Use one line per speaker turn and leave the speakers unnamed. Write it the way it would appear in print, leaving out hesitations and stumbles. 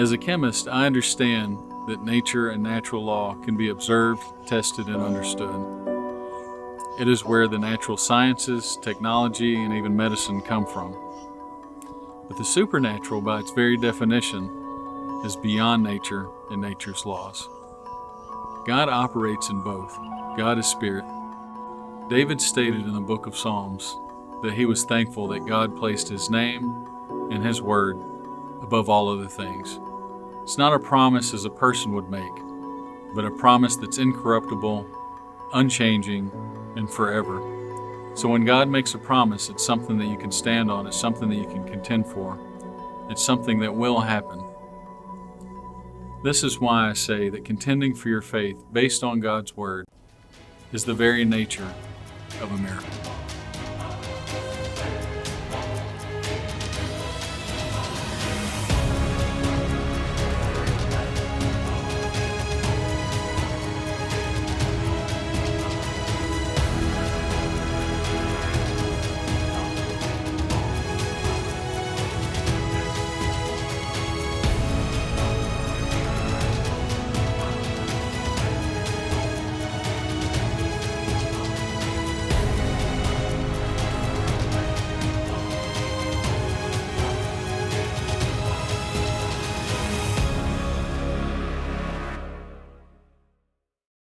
As a chemist, I understand that nature and natural law can be observed, tested, and understood. It is where the natural sciences, technology, and even medicine come from. But the supernatural, by its very definition, is beyond nature and nature's laws. God operates in both. God is spirit. David stated in the book of Psalms that he was thankful that God placed his name and his word above all other things. It's not a promise as a person would make, but a promise that's incorruptible, unchanging, and forever. So when God makes a promise, it's something that you can stand on. It's something that you can contend for. It's something that will happen. This is why I say that contending for your faith based on God's word is the very nature of a miracle.